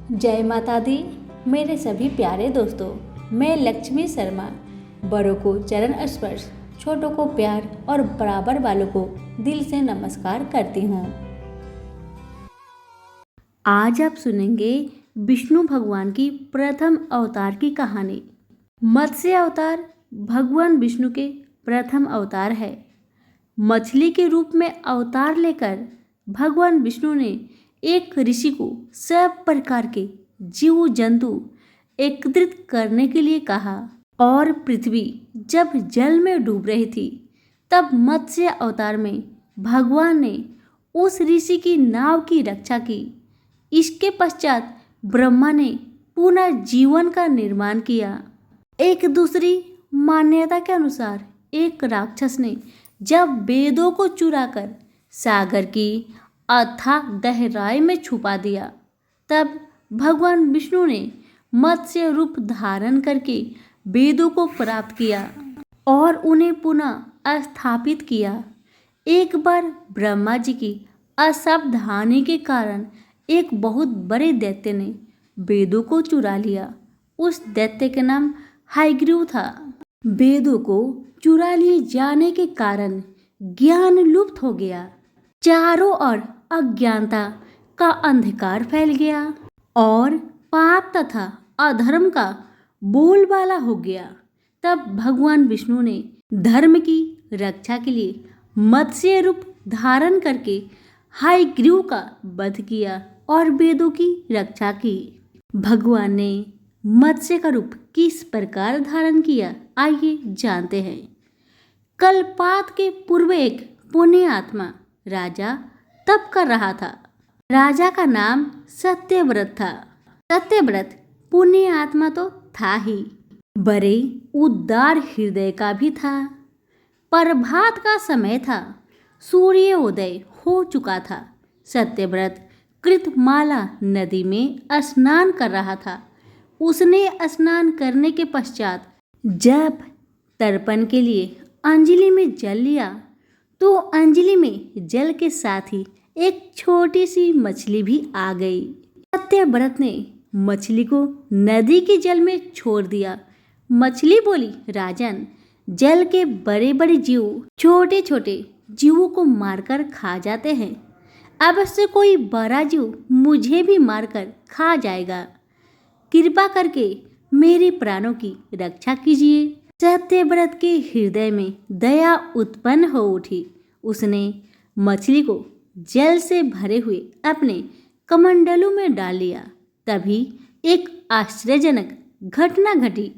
जय माता दी। मेरे सभी प्यारे दोस्तों, मैं लक्ष्मी शर्मा बड़ों को चरण स्पर्श, छोटों को प्यार और बराबर वालों को दिल से नमस्कार करती हूँ। आज आप सुनेंगे विष्णु भगवान की प्रथम अवतार की कहानी। मत्स्य अवतार भगवान विष्णु के प्रथम अवतार है। मछली के रूप में अवतार लेकर भगवान विष्णु ने एक ऋषि को सब प्रकार के जीव जंतु एकत्रित करने के लिए कहा और पृथ्वी जब जल में डूब रही थी तब मत्स्य अवतार में भगवान ने उस ऋषि की नाव की रक्षा की। इसके पश्चात ब्रह्मा ने पुनः जीवन का निर्माण किया। एक दूसरी मान्यता के अनुसार एक राक्षस ने जब वेदों को चुराकर सागर की अथाह गहराई में छुपा दिया तब भगवान विष्णु ने मत्स्य रूप धारण करके वेदों को प्राप्त किया और उन्हें पुनः स्थापित किया। एक बार ब्रह्मा जी की असावधानी के कारण एक बहुत बड़े दैत्य ने वेदों को चुरा लिया। उस दैत्य का नाम हयग्रीव था। वेदों को चुरा लिए जाने के कारण ज्ञान लुप्त हो गया। चारों ओर अज्ञानता का अंधकार फैल गया और पाप तथा अधर्म का बोलबाला हो गया। तब भगवान विष्णु ने धर्म की रक्षा के लिए मत्स्य रूप धारण करके हयग्रीव का वध किया और वेदों की रक्षा की। भगवान ने मत्स्य का रूप किस प्रकार धारण किया, आइए जानते हैं। कल्पात के पूर्व एक पुण्य आत्मा राजा तप कर रहा था। राजा का नाम सत्यव्रत था। सत्यव्रत पुण्य आत्मा तो था ही, बड़े उदार हृदय का भी था। प्रभात का समय था, सूर्योदय हो चुका था। सत्यव्रत कृतमाला नदी में स्नान कर रहा था। उसने स्नान करने के पश्चात जब तर्पण के लिए अंजलि में जल लिया तो अंजलि में जल के साथ ही एक छोटी सी मछली भी आ गई। सत्यव्रत ने मछली को नदी के जल में छोड़ दिया। मछली बोली, राजन, जल के बड़े बड़े जीव छोटे छोटे जीवों को मारकर खा जाते हैं। अब से कोई बड़ा जीव मुझे भी मारकर खा जाएगा। कृपा करके मेरे प्राणों की रक्षा कीजिए। सत्यव्रत के हृदय में दया उत्पन्न हो उठी। उसने मछली को जल से भरे हुए अपने कमंडलू में डाल लिया। तभी एक आश्चर्यजनक घटना घटी।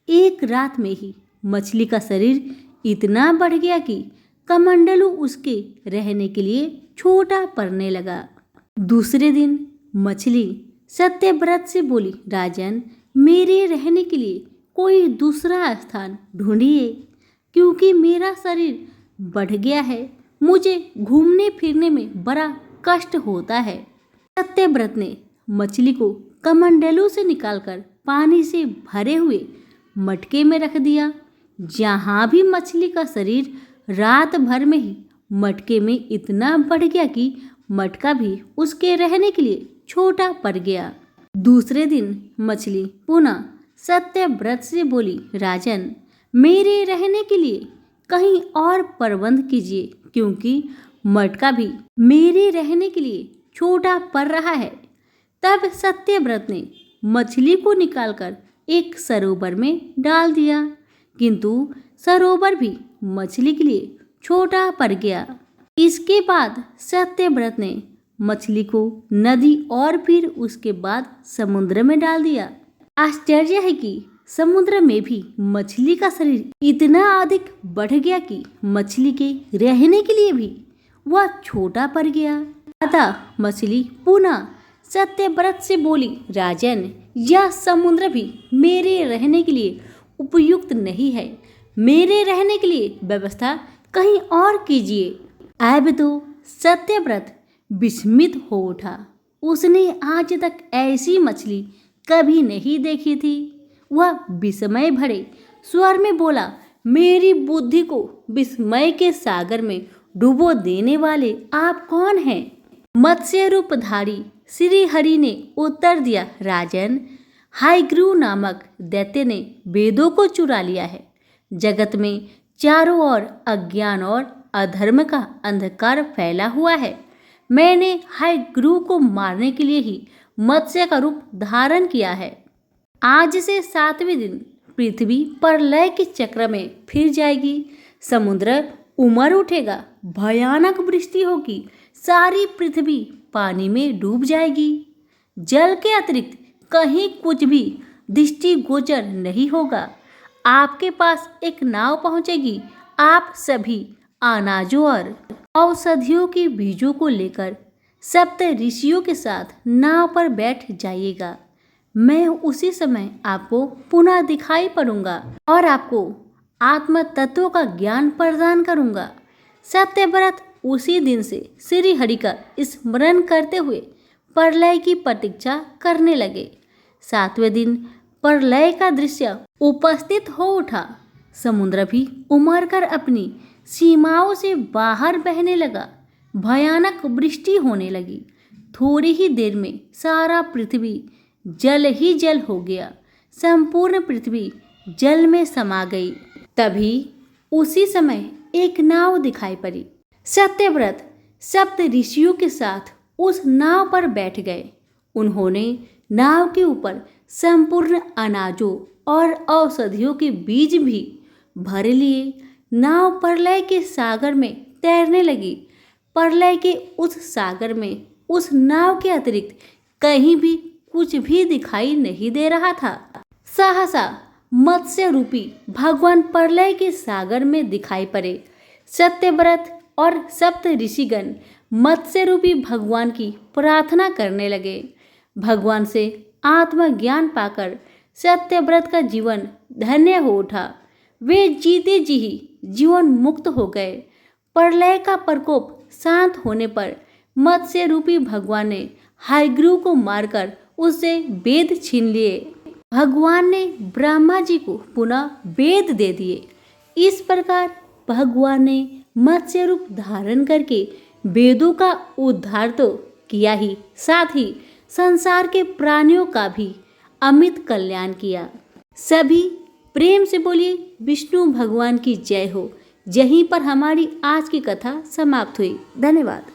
एक रात में ही मछली का शरीर इतना बढ़ गया कि कमंडलू उसके रहने के लिए छोटा पड़ने लगा। दूसरे दिन मछली सत्यव्रत से बोली, राजन, मेरे रहने के लिए कोई दूसरा स्थान ढूंढिए, क्योंकि मेरा शरीर बढ़ गया है। मुझे घूमने फिरने में बड़ा कष्ट होता है। सत्यव्रत ने मछली को कमंडलू से निकालकर पानी से भरे हुए मटके में रख दिया। जहाँ भी मछली का शरीर रात भर में ही मटके में इतना बढ़ गया कि मटका भी उसके रहने के लिए छोटा पड़ गया। दूसरे दिन मछली पुनः सत्यव्रत से बोली, राजन, मेरे रहने के लिए कहीं और प्रबंध कीजिए, क्योंकि मटका भी मेरे रहने के लिए छोटा पड़ रहा है। तब सत्यव्रत ने मछली को निकालकर एक सरोवर में डाल दिया, किंतु सरोवर भी मछली के लिए छोटा पड़ गया। इसके बाद सत्यव्रत ने मछली को नदी और फिर उसके बाद समुद्र में डाल दिया। आश्चर्य है कि समुद्र में भी मछली का शरीर इतना अधिक बढ़ गया कि मछली के रहने के लिए भी वह छोटा पड़ गया। अतः मछली पुनः सत्यव्रत से बोली, राजन, यह समुद्र भी मेरे रहने के लिए उपयुक्त नहीं है। मेरे रहने के लिए व्यवस्था कहीं और कीजिए। अब तो सत्यव्रत विस्मित हो उठा। उसने आज तक ऐसी मछली कभी नहीं देखी थी। वह विस्मय भरे स्वर में बोला, मेरी बुद्धि को विस्मय के सागर में डुबो देने वाले आप कौन हैं? मत्स्य रूपधारी श्री हरि ने उत्तर दिया, राजन, हायग्रीव नामक दैत्य ने वेदों को चुरा लिया है। जगत में चारों ओर अज्ञान और अधर्म का अंधकार फैला हुआ है। मैंने हायग्रीव को मारने के लिए ही मत्स्य का रूप धारण किया है। आज से 7वें दिन पृथ्वी प्रलय के चक्र में फिर जाएगी। समुद्र उमड़ उठेगा, भयानक वृष्टि होगी, सारी पृथ्वी पानी में डूब जाएगी। जल के अतिरिक्त कहीं कुछ भी दृष्टिगोचर नहीं होगा। आपके पास एक नाव पहुंचेगी। आप सभी अनाजों और औषधियों के बीजों को लेकर सप्त ऋषियों के साथ नाव पर बैठ जाइएगा। मैं उसी समय आपको पुनः दिखाई पड़ूंगा और आपको आत्म तत्वों का ज्ञान प्रदान करूंगा। सत्यव्रत उसी दिन से श्री हरि का स्मरण करते हुए प्रलय की प्रतीक्षा करने लगे। 7वें दिन प्रलय का दृश्य उपस्थित हो उठा। समुद्र भी उमड़ कर अपनी सीमाओं से बाहर बहने लगा। भयानक वृष्टि होने लगी। थोड़ी ही देर में सारा पृथ्वी जल ही जल हो गया। संपूर्ण पृथ्वी जल में समा गई। तभी उसी समय एक नाव दिखाई पड़ी। सत्यव्रत सप्त ऋषियों के साथ उस नाव पर बैठ गए। उन्होंने नाव के ऊपर संपूर्ण अनाजों और औषधियों के बीज भी भर लिए। नाव प्रलय के सागर में तैरने लगी। प्रलय के उस सागर में उस नाव के अतिरिक्त कहीं भी कुछ भी दिखाई नहीं दे रहा था। सहसा मत्स्य रूपी भगवान प्रलय के सागर में दिखाई पड़े। सत्यव्रत और सप्त ऋषिगण मत्स्य रूपी भगवान की प्रार्थना करने लगे। भगवान से आत्मज्ञान पाकर सत्यव्रत का जीवन धन्य हो उठा। वे जीते जी ही जीवन मुक्त हो गए। प्रलय का प्रकोप शांत होने पर मत्स्य रूपी भगवान ने हायग्रीव को मारकर उससे वेद छीन लिए। भगवान ने ब्रह्मा जी को पुनः वेद दे दिए। इस प्रकार भगवान ने मत्स्य रूप धारण करके वेदों का उद्धार तो किया ही, साथ ही संसार के प्राणियों का भी अमित कल्याण किया। सभी प्रेम से बोलिए विष्णु भगवान की जय हो। यहीं पर हमारी आज की कथा समाप्त हुई। धन्यवाद।